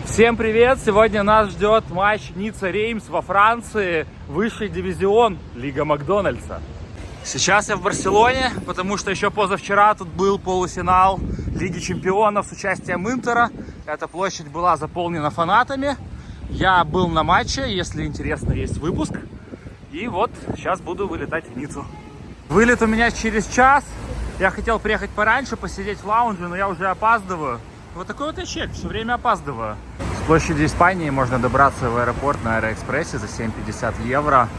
Всем привет! Сегодня нас ждет матч Ницца-Реймс во Франции, высший дивизион Лига Макдональдса. Сейчас я в Барселоне, потому что еще позавчера тут был полуфинал Лиги Чемпионов с участием Интера. Эта площадь была заполнена фанатами. Я был на матче, если интересно, есть выпуск. И вот сейчас буду вылетать в Ниццу. Вылет у меня через час. Я хотел приехать пораньше, посидеть в лаунже, но я уже опаздываю. Вот такой вот я человек, все время опаздываю. С площади Испании можно добраться в аэропорт на Аэроэкспрессе за 7,50 евро.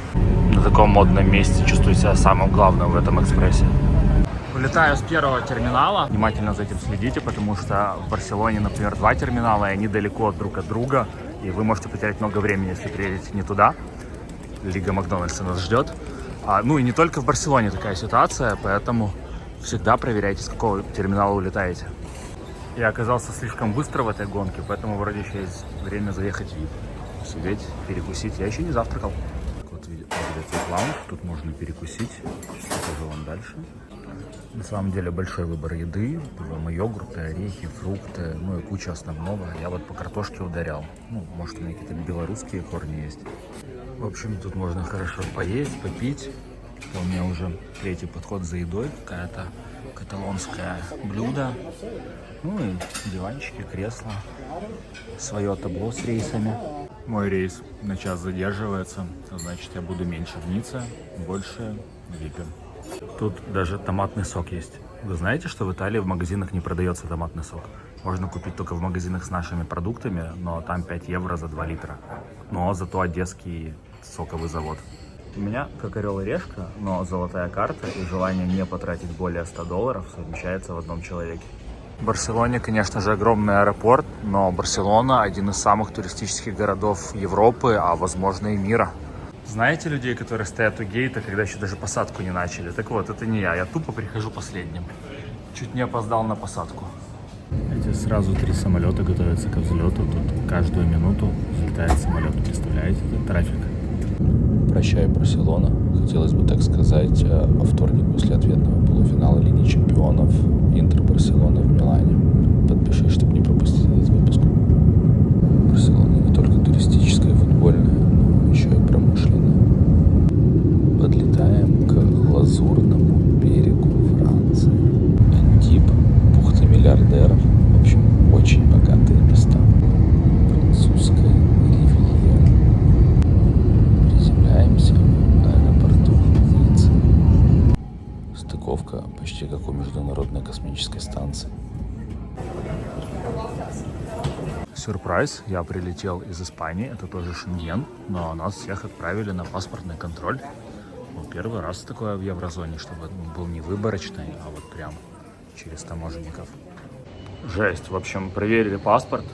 На таком модном месте чувствую себя самым главным в этом экспрессе. Вылетаю с первого терминала. Внимательно за этим следите, потому что в Барселоне, например, два терминала, и они далеко друг от друга. И вы можете потерять много времени, если приедете не туда. Лига Макдональдса нас ждет. Ну и не только в Барселоне такая ситуация, поэтому всегда проверяйте, с какого терминала улетаете. Я оказался слишком быстро в этой гонке, поэтому вроде еще есть время заехать в VIP. Сидеть, перекусить. Я еще не завтракал. Вот видите, лаунж, тут можно перекусить. Сейчас покажу вам дальше. На самом деле большой выбор еды. Йогурты, орехи, фрукты, ну и куча основного. Я вот по картошке ударял. Ну, может, у меня какие-то белорусские корни есть. В общем, тут можно хорошо поесть, попить. Это у меня уже третий подход за едой. Какая-то каталонское блюдо. Ну и диванчики, кресла. Свое табло с рейсами. Мой рейс на час задерживается. Значит, я буду меньше в Ницце, больше в Випе. Тут даже томатный сок есть. Вы знаете, что в Италии в магазинах не продается томатный сок? Можно купить только в магазинах с нашими продуктами, но там 5 евро за 2 литра. Но зато одесский соковый завод. У меня как орел и решка, но золотая карта и желание не потратить более $100 совмещается в одном человеке. В Барселоне, конечно же, огромный аэропорт, но Барселона один из самых туристических городов Европы, а возможно и мира. Знаете людей, которые стоят у гейта, когда еще даже посадку не начали? Так вот, это не я тупо прихожу последним. Чуть не опоздал на посадку. Эти сразу 3 самолета готовятся к взлету, тут каждую минуту взлетает самолет, представляете, это трафик. Прощай, Барселона. Хотелось бы так сказать, во вторник после ответного полуфинала Лиги Чемпионов Интер-Барселона в Милане. Подпишись, чтобы не пропустить этот выпуск. Барселона не только туристическая и футбольная, но еще и промышленная. Подлетаем к лазурному берегу Франции. Антиб, бухта миллиардеров. В общем, очень богатые места. Французская ривьера. Приземляемся в аэропорту Ниццы. Стыковка почти как у международной космической станции. Сюрприз, я прилетел из Испании, это тоже Шенген, но нас всех отправили на паспортный контроль. Первый раз такое в еврозоне, чтобы был не выборочный, а вот прям через таможенников. Жесть, в общем, проверили паспорт,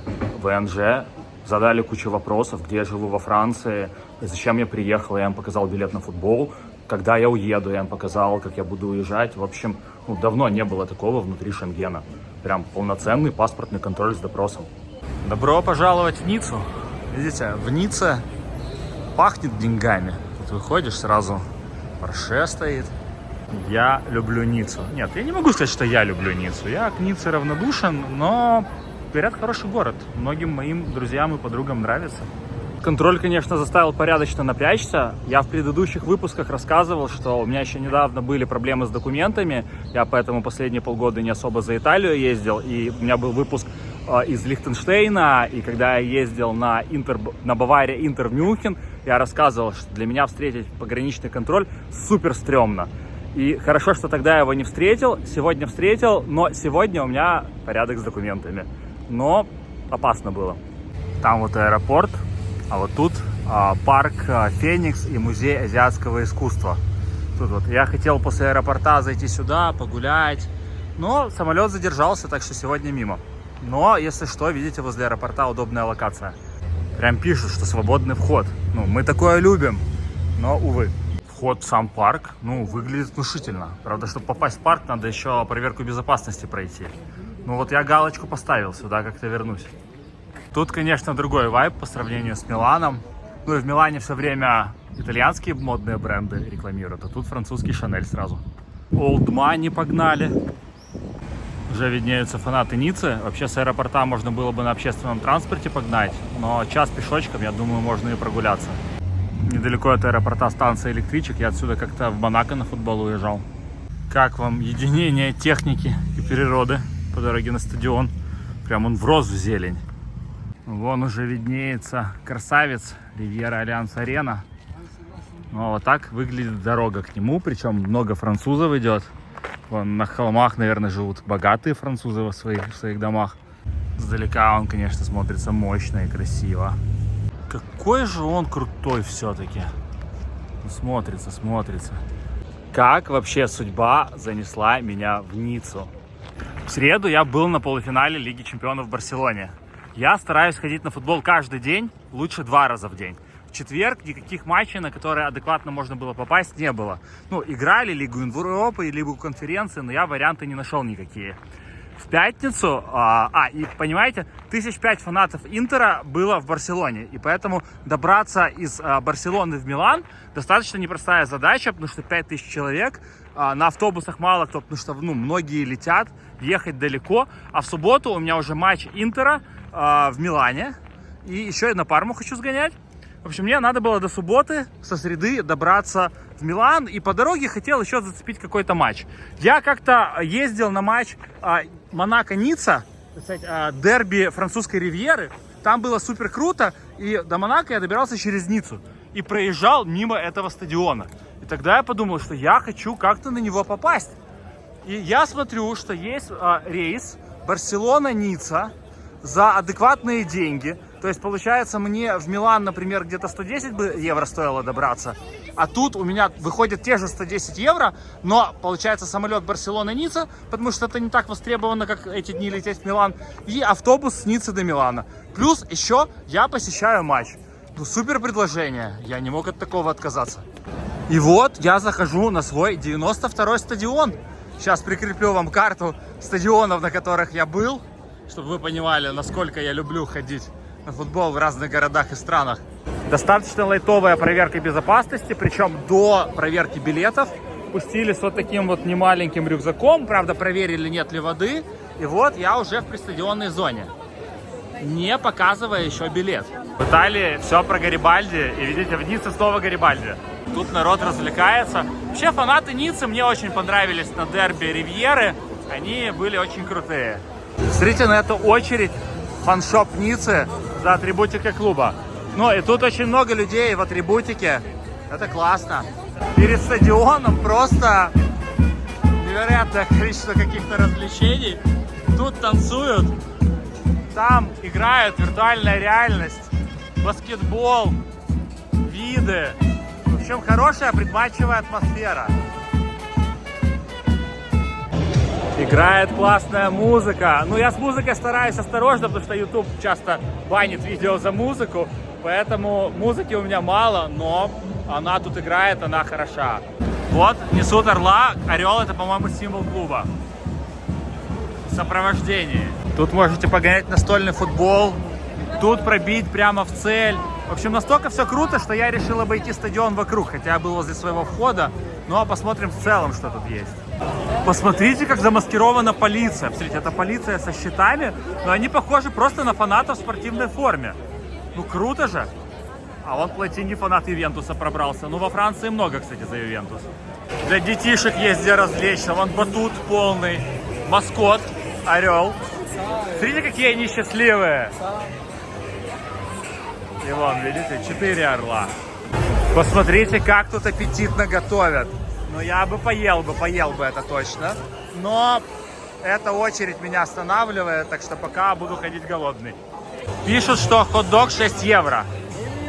ВНЖ, задали кучу вопросов, где я живу во Франции, зачем я приехал, я им показал билет на футбол, когда я уеду, я им показал, как я буду уезжать. В общем, давно не было такого внутри Шенгена. Прям полноценный паспортный контроль с допросом. Добро пожаловать в Ниццу. Видите, в Ницце пахнет деньгами. Тут выходишь, сразу Порше стоит. Я люблю Ниццу. Нет, я не могу сказать, что я люблю Ниццу. Я к Ницце равнодушен, но, говорят, хороший город. Многим моим друзьям и подругам нравится. Контроль, конечно, заставил порядочно напрячься. Я в предыдущих выпусках рассказывал, что у меня еще недавно были проблемы с документами. Я поэтому последние полгода не особо за Италию ездил. И у меня был выпуск из Лихтенштейна. И когда я ездил на Бавария Интер в Мюнхен, я рассказывал, что для меня встретить пограничный контроль супер стрёмно. И хорошо, что тогда я его не встретил. Сегодня встретил, но сегодня у меня порядок с документами. Но опасно было. Там вот аэропорт. А вот тут парк Феникс и музей азиатского искусства. Тут вот я хотел после аэропорта зайти сюда, погулять, но самолет задержался, так что сегодня мимо. Но, если что, видите, возле аэропорта удобная локация. Прям пишут, что свободный вход. Мы такое любим, но, увы. Вход в сам парк, выглядит внушительно. Правда, чтобы попасть в парк, надо еще проверку безопасности пройти. Вот я галочку поставил, сюда как-то вернусь. Тут, конечно, другой вайб по сравнению с Миланом. И в Милане все время итальянские модные бренды рекламируют, а тут французский Шанель сразу. Old Money погнали. Уже виднеются фанаты Ниццы. Вообще с аэропорта можно было бы на общественном транспорте погнать, но час пешочком, я думаю, можно и прогуляться. Недалеко от аэропорта станция электричек. Я отсюда как-то в Монако на футбол уезжал. Как вам единение техники и природы по дороге на стадион? Прям он врос в зелень. Вон уже виднеется красавец Ривьера Альянс Арена. Ну, вот так выглядит дорога к нему. Причем много французов идет. Вон на холмах, наверное, живут богатые французы в своих домах. Сдалека он, конечно, смотрится мощно и красиво. Какой же он крутой все-таки. Смотрится. Как вообще судьба занесла меня в Ниццу? В среду я был на полуфинале Лиги Чемпионов в Барселоне. Я стараюсь ходить на футбол каждый день, лучше 2 раза в день. В четверг никаких матчей, на которые адекватно можно было попасть, не было. Ну, играли Лигу Европы и Лигу конференции, но я варианты не нашел никакие. В пятницу, и понимаете, 5 фанатов Интера было в Барселоне. И поэтому добраться из Барселоны в Милан достаточно непростая задача, потому что 5000 человек, на автобусах мало кто, потому что многие летят, ехать далеко. А в субботу у меня уже матч Интера в Милане. И еще и на Парму хочу сгонять. В общем, мне надо было до субботы, со среды добраться в Милан. И по дороге хотел еще зацепить какой-то матч. Я как-то ездил на матч Монако-Ницца, дерби французской ривьеры. Там было супер круто. И до Монако я добирался через Ниццу. И проезжал мимо этого стадиона. И тогда я подумал, что я хочу как-то на него попасть. И я смотрю, что есть рейс Барселона-Ницца за адекватные деньги. То есть, получается, мне в Милан, например, где-то 110 евро стоило добраться. А тут у меня выходят те же 110 евро, но, получается, самолет Барселона-Ницца, потому что это не так востребовано, как эти дни лететь в Милан. И автобус с Ниццы до Милана. Плюс еще я посещаю матч. Супер предложение. Я не мог от такого отказаться. И вот я захожу на свой 92-й стадион. Сейчас прикреплю вам карту стадионов, на которых я был, чтобы вы понимали, насколько я люблю ходить на футбол в разных городах и странах. Достаточно лайтовая проверка безопасности, причем до проверки билетов пустили с вот таким вот немаленьким рюкзаком. Правда, проверили, нет ли воды. И вот я уже в предстадионной зоне, не показывая еще билет. В Италии все про Гарибальди. И видите, в Ницце снова Гарибальди. Тут народ развлекается. Вообще фанаты Ниццы мне очень понравились на дерби Ривьеры. Они были очень крутые. Смотрите на эту очередь. Фаншоп Ниццы за атрибутикой клуба. Ну и тут очень много людей в атрибутике. Это классно. Перед стадионом просто невероятное количество каких-то развлечений. Тут танцуют, там играют виртуальная реальность, баскетбол, виды. В общем, хорошая предматчевая атмосфера. Играет классная музыка. Ну, я с музыкой стараюсь осторожно, потому что YouTube часто банит видео за музыку. Поэтому музыки у меня мало, но она тут играет, она хороша. Вот, несут орла. Орел — это, по-моему, символ клуба. В сопровождении. Тут можете погонять настольный футбол. Тут пробить прямо в цель. В общем, настолько все круто, что я решил обойти стадион вокруг. Хотя я был возле своего входа. Ну, а посмотрим в целом, что тут есть. Посмотрите, как замаскирована полиция. Посмотрите, это полиция со щитами, но они похожи просто на фанатов в спортивной форме. Ну, круто же. А вон Платини, фанат Ювентуса, пробрался. Ну, во Франции много, кстати, за Ювентус. Для детишек есть где развлечься. Вон батут полный, маскот, орел. Смотрите, какие они счастливые. И вон, видите, 4 орла. Посмотрите, как тут аппетитно готовят. Ну, я бы поел бы это точно. Но эта очередь меня останавливает, так что пока буду ходить голодный. Пишут, что хот-дог 6 евро.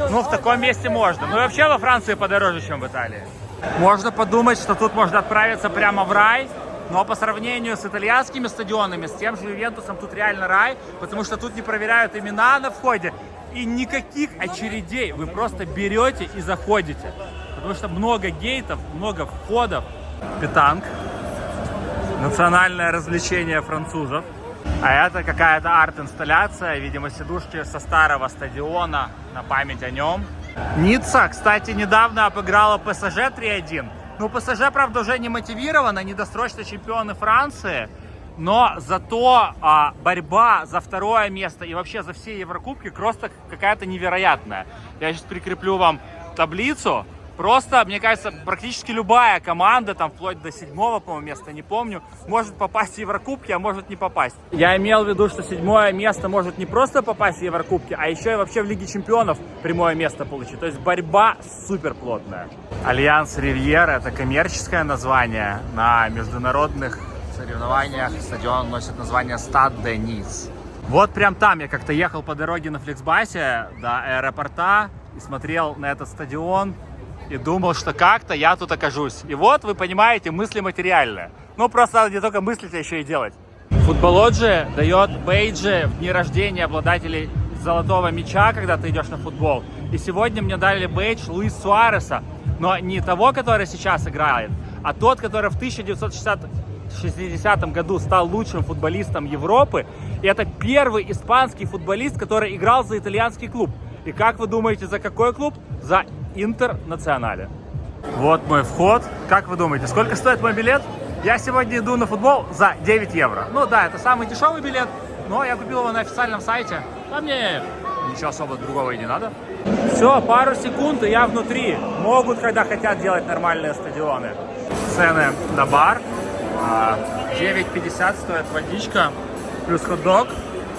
Ну, в таком месте можно. Ну, и вообще во Франции подороже, чем в Италии. Можно подумать, что тут можно отправиться прямо в рай. Но по сравнению с итальянскими стадионами, с тем же Ювентусом, тут реально рай. Потому что тут не проверяют имена на входе. И никаких очередей. Вы просто берете и заходите. Потому что много гейтов, много входов. Петанг. Национальное развлечение французов. А это какая-то арт-инсталляция. Видимо, сидушки со старого стадиона на память о нем. Ницца, кстати, недавно обыграла ПСЖ 3-1. Ну, ПСЖ, правда, уже не мотивировано. Они досрочно чемпионы Франции. но зато борьба за второе место и вообще за все Еврокубки просто какая-то невероятная. Я сейчас прикреплю вам таблицу. Просто, мне кажется, практически любая команда, там вплоть до 7-го, по-моему, места, не помню, может попасть в Еврокубки, а может не попасть. Я имел в виду, что 7-е место может не просто попасть в Еврокубки, а еще и вообще в Лиге Чемпионов прямое место получить. То есть борьба супер плотная. Альянс Ривьера — это коммерческое название. На международных соревнованиях стадион носит название Стад де Ниц. Вот прям там я как-то ехал по дороге на Фликсбасе до аэропорта и смотрел на этот стадион. И думал, что как-то я тут окажусь. И вот, вы понимаете, мысли материальные. Ну, просто надо не только мыслить, а еще и делать. Футболоджи дает бейджи в дни рождения обладателей золотого мяча, когда ты идешь на футбол. И сегодня мне дали бейдж Луис Суареса. Но не того, который сейчас играет, а тот, который в 1960 году стал лучшим футболистом Европы. И это первый испанский футболист, который играл за итальянский клуб. И как вы думаете, за какой клуб? За Интернационале. Вот мой вход. Как вы думаете, сколько стоит мой билет? Я сегодня иду на футбол за 9 евро. Ну да, это самый дешевый билет, но я купил его на официальном сайте. А мне ничего особо другого и не надо. Все, пару секунд, и я внутри. Могут, когда хотят, делать нормальные стадионы. Цены на бар. 9,50 стоит водичка плюс хот-дог.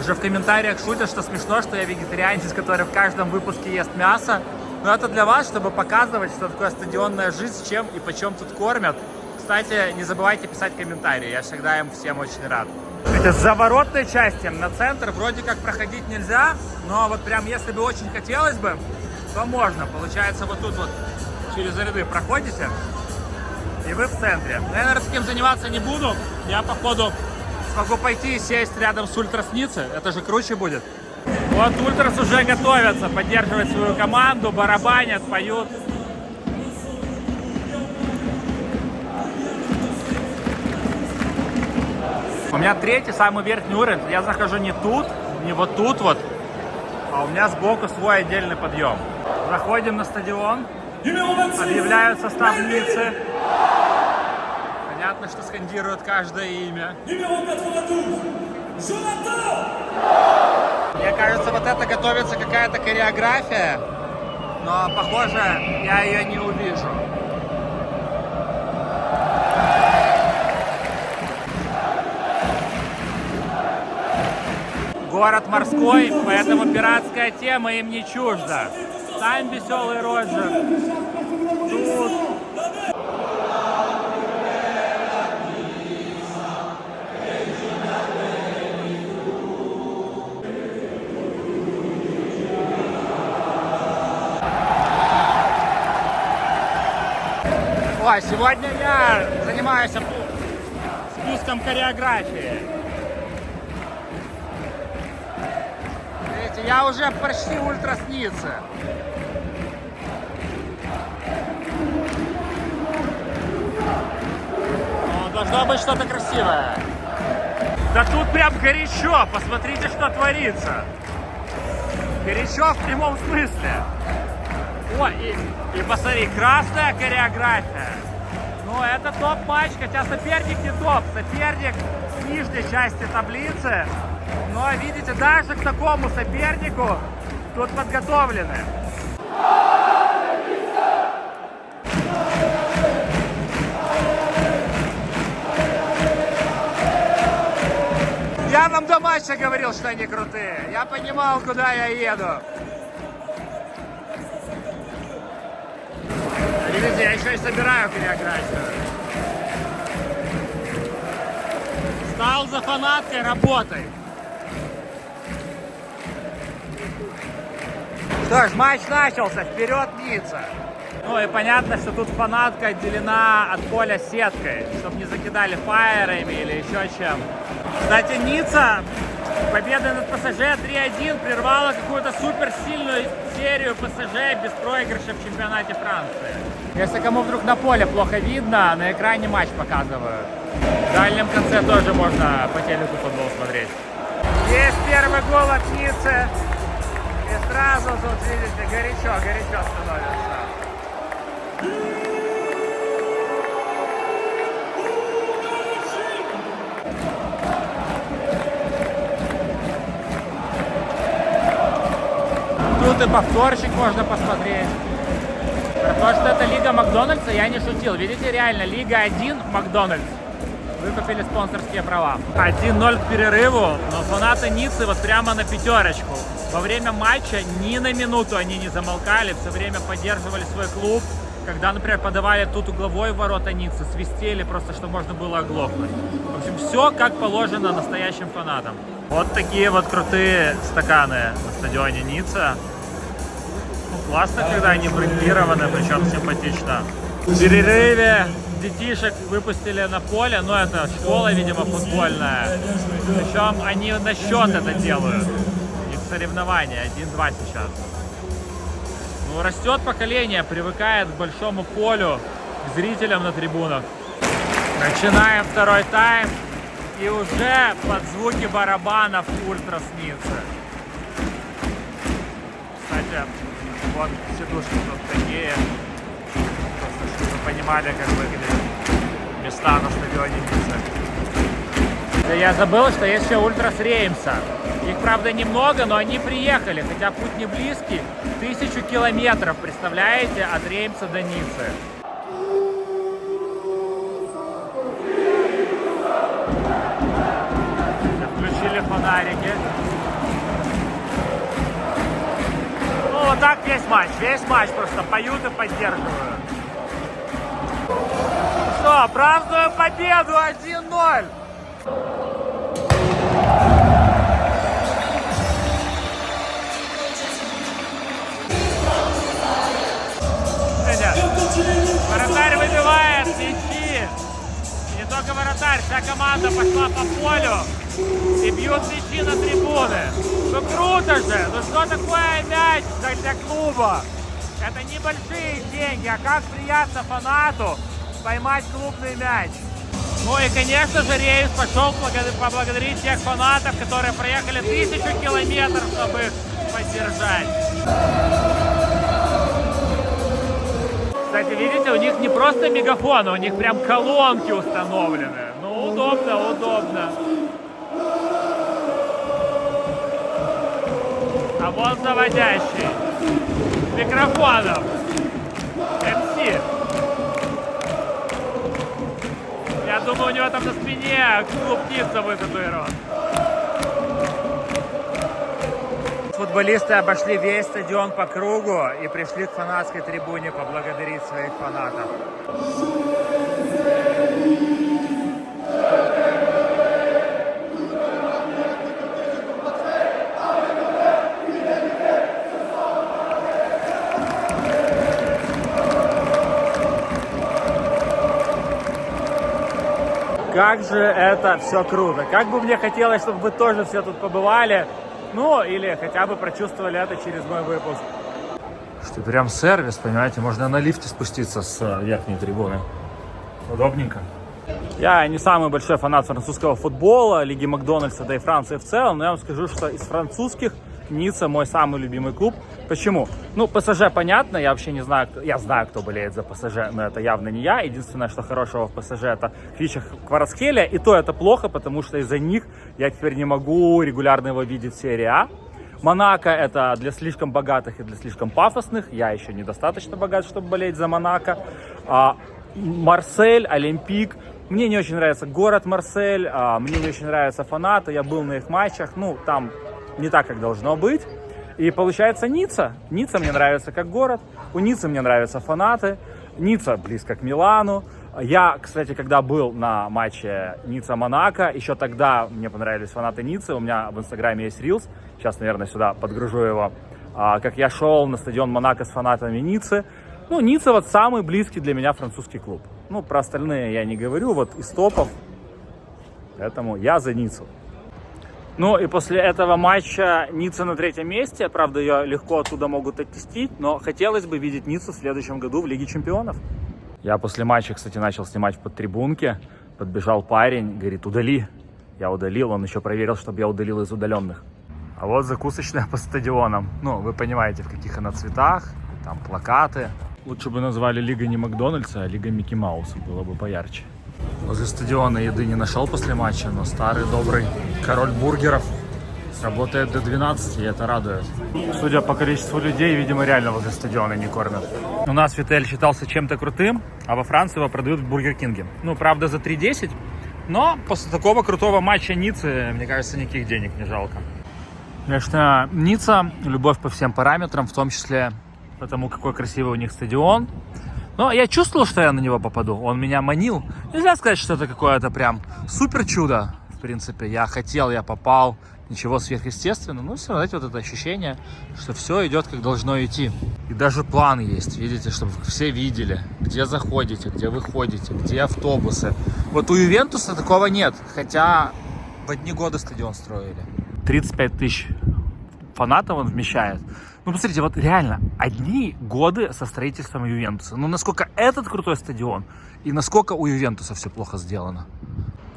Уже в комментариях шутят, что смешно, что я вегетарианец, который в каждом выпуске ест мясо. Но это для вас, чтобы показывать, что такое стадионная жизнь, с чем и почем тут кормят. Кстати, не забывайте писать комментарии, я всегда им всем очень рад. Это с заворотной части на центр вроде как проходить нельзя, но вот прям если бы очень хотелось бы, то можно. Получается, вот тут вот через ряды проходите, и вы в центре. Я, наверное, таким заниматься не буду. Я, походу, смогу пойти и сесть рядом с Ультрас Ницце. Это же круче будет. Вот Ультрас уже готовятся поддерживать свою команду, барабанят, поют. У меня третий, самый верхний уровень. Я захожу не тут, не вот тут вот, а у меня сбоку свой отдельный подъем. Заходим на стадион, объявляют состав Ницце. Понятно, что скандируют каждое имя. Мне кажется, вот это готовится какая-то хореография, но, похоже, я ее не увижу. Город морской, поэтому пиратская тема им не чужда. Там веселый Роджер. Тут... Ой, сегодня я занимаюсь спуском хореографии. Видите, я уже почти Ультрас Ницце. Должно быть что-то красивое. Да тут прям горячо, посмотрите, что творится. Горячо в прямом смысле. О, и посмотри, красная хореография. Ну, это топ-матч, хотя соперник не топ. Соперник в нижней части таблицы. Но, видите, даже к такому сопернику тут подготовлены. Я вам до матча говорил, что они крутые. Я понимал, куда я еду. Видите, я еще и собираю хореографию. Стал за фанаткой, работай. Что ж, матч начался. Вперед, Ницца. Ну и понятно, что тут фанатка отделена от поля сеткой, чтобы не закидали фаерами или еще чем. Кстати, Ницца победой над ПСЖ 3-1 прервала какую-то суперсильную серию ПСЖ без проигрыша в чемпионате Франции. Если кому вдруг на поле плохо видно, на экране матч показывают. В дальнем конце тоже можно по телеку футбол смотреть. Есть первый гол от Ницце. И сразу тут, видите, горячо становится. тут и повторчик можно посмотреть. Про то, что это Лига Макдональдса, я не шутил. Видите, реально, Лига 1 Макдональдс. Выкупили спонсорские права. 1-0 к перерыву, но фанаты Ниццы вот прямо на пятерочку. Во время матча ни на минуту они не замолкали, все время поддерживали свой клуб. Когда, например, подавали тут угловой в ворота Ниццы, свистели просто, чтобы можно было оглохнуть. В общем, все как положено настоящим фанатам. Вот такие вот крутые стаканы на стадионе Ницца. Ну, классно, когда они брендированы, причем симпатично. В перерыве детишек выпустили на поле, но это школа, видимо, футбольная. Причем они на счет это делают. У них соревнования 1-2 сейчас. Ну, растет поколение, привыкает к большому полю, к зрителям на трибунах. Начинаем второй тайм. И уже под звуки барабанов ультра снится. Кстати, вот сидушки тут такие. Просто чтобы вы понимали, как выглядят места на стадионе Ницца. Да я забыл, что есть еще ультра с Реймса. Их, правда, немного, но они приехали, хотя путь не близкий. 1000 километров, представляете, от Реймса до Ниццы. Включили фонарики. Ну, вот так весь матч просто поют и поддерживают. Что, празднуем победу 1-0! Вратарь выбивает мячи. И не только вратарь, вся команда пошла по полю и бьют мячи на трибуны. Ну круто же! Ну что такое мяч для клуба? Это небольшие деньги, а как приятно фанату поймать клубный мяч. Ну и, конечно же, Реймс пошел поблагодарить тех фанатов, которые проехали 1000 километров, чтобы их поддержать. Кстати, видите, у них не просто мегафоны, у них прям колонки установлены. Ну, удобно, удобно. А вот заводящий. С микрофоном. MC. Я думаю, у него там на спине клуб Ницца вытатуирован. Футболисты обошли весь стадион по кругу и пришли к фанатской трибуне поблагодарить своих фанатов. Как же это все круто! Как бы мне хотелось, чтобы вы тоже все тут побывали. Ну, или хотя бы прочувствовали это через мой выпуск. Что прям сервис, понимаете, можно на лифте спуститься с верхней трибуны. Удобненько. Я не самый большой фанат французского футбола, Лиги Макдональдса, да и Франции в целом, но я вам скажу, что из французских Ницца мой самый любимый клуб. Почему? Ну, ПСЖ понятно, я вообще не знаю, я знаю, кто болеет за ПСЖ, но это явно не я. Единственное, что хорошего в ПСЖ, это Квича Кварацхелия, и то это плохо, потому что из-за них я теперь не могу регулярно его видеть в серии А. Монако это для слишком богатых и для слишком пафосных, я еще недостаточно богат, чтобы болеть за Монако. Марсель, Олимпик. Мне не очень нравится город Марсель, мне не очень нравятся фанаты, я был на их матчах, ну, там не так, как должно быть. И получается Ницца. Ницца мне нравится как город, у Ниццы мне нравятся фанаты, Ницца близко к Милану. Я, кстати, когда был на матче Ницца-Монако, еще тогда мне понравились фанаты Ниццы, у меня в инстаграме есть рилс, сейчас, наверное, сюда подгружу его, как я шел на стадион Монако с фанатами Ниццы. Ну, Ницца вот самый близкий для меня французский клуб. Ну, про остальные я не говорю, вот из топов, поэтому я за Ниццу. Ну и после этого матча Ницца на 3-м месте. Правда, ее легко оттуда могут оттеснить, но хотелось бы видеть Ниццу в следующем году в Лиге Чемпионов. Я после матча, кстати, начал снимать в подтрибунке. Подбежал парень, говорит, удали. Я удалил, он еще проверил, чтобы я удалил из удаленных. А вот закусочная по стадионам. Ну, вы понимаете, в каких она цветах. Там плакаты. Лучше бы назвали Лига не Макдональдса, а Лига Микки Мауса. Было бы поярче. Возле стадиона еды не нашел после матча, но старый добрый король бургеров Работает до 12, и это радует. Судя по количеству людей, видимо, реально возле стадиона не кормят. У нас Витель считался чем-то крутым, а во Франции его продают в Бургер Кинге. Ну, правда, за 3,10, но после такого крутого матча Ниццы, мне кажется, никаких денег не жалко. Конечно, Ницца, любовь по всем параметрам, в том числе потому, какой красивый у них стадион. Но я чувствовал, что я на него попаду, он меня манил. Нельзя сказать, что это какое-то прям супер чудо. В принципе, я хотел, я попал, ничего сверхъестественного, но все равно, знаете, вот это ощущение, что все идет как должно идти. И даже план есть, видите, чтобы все видели, где заходите, где выходите, где автобусы. Вот у Ювентуса такого нет, хотя в одни годы стадион строили. 35 тысяч фанатов он вмещает. Ну, посмотрите, вот реально, одни годы со строительством Ювентуса. Ну, насколько этот крутой стадион, и насколько у Ювентуса все плохо сделано.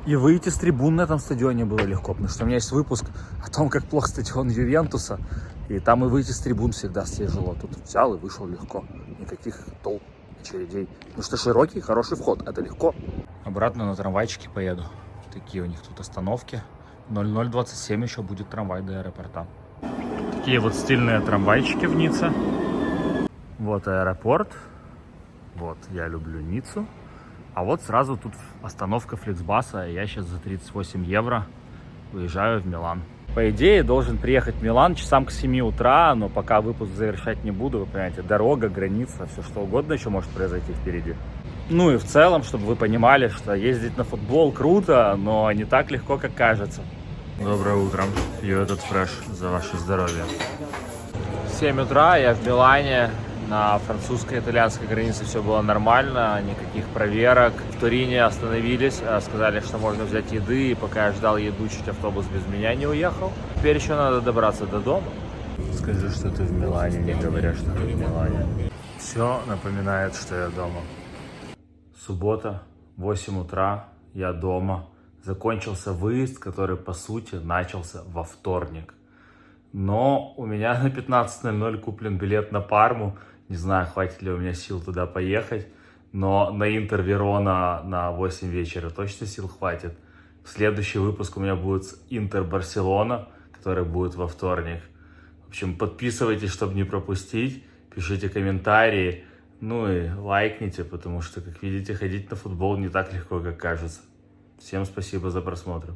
И выйти с трибун на этом стадионе было легко, потому что у меня есть выпуск о том, как плох стадион Ювентуса, и там и выйти с трибун всегда тяжело. Тут взял и вышел легко, никаких толп, очередей. Потому что широкий, хороший вход, это легко. Обратно на трамвайчике поеду. Такие у них тут остановки. 0027 еще будет трамвай до аэропорта. Такие вот стильные трамвайчики в Ницце. Вот аэропорт. Вот, я люблю Ниццу. А вот сразу тут остановка Фликсбаса, и я сейчас за 38 евро выезжаю в Милан. По идее, должен приехать в Милан часам к 7 утра, но пока выпуск завершать не буду, вы понимаете, дорога, граница, все что угодно еще может произойти впереди. Ну и в целом, чтобы вы понимали, что ездить на футбол круто, но не так легко, как кажется. Доброе утро, пью этот фреш за ваше здоровье. 7 утра, я в Милане. На французско-итальянской границе все было нормально, никаких проверок. В Турине остановились, сказали, что можно взять еды, и пока я ждал еду, чуть автобус без меня не уехал. Теперь еще надо добраться до дома. Скажи, что ты в Милане, не говоря, что ты в Милане. Все напоминает, что я дома. Суббота, 8 утра, я дома. Закончился выезд, который, по сути, начался во вторник. Но у меня на 15:00 куплен билет на Парму. Не знаю, хватит ли у меня сил туда поехать. Но на Интер Верона на 8 вечера точно сил хватит. Следующий выпуск у меня будет с Интер Барселона, который будет во вторник. В общем, подписывайтесь, чтобы не пропустить. Пишите комментарии. Ну и лайкните, потому что, как видите, ходить на футбол не так легко, как кажется. Всем спасибо за просмотр.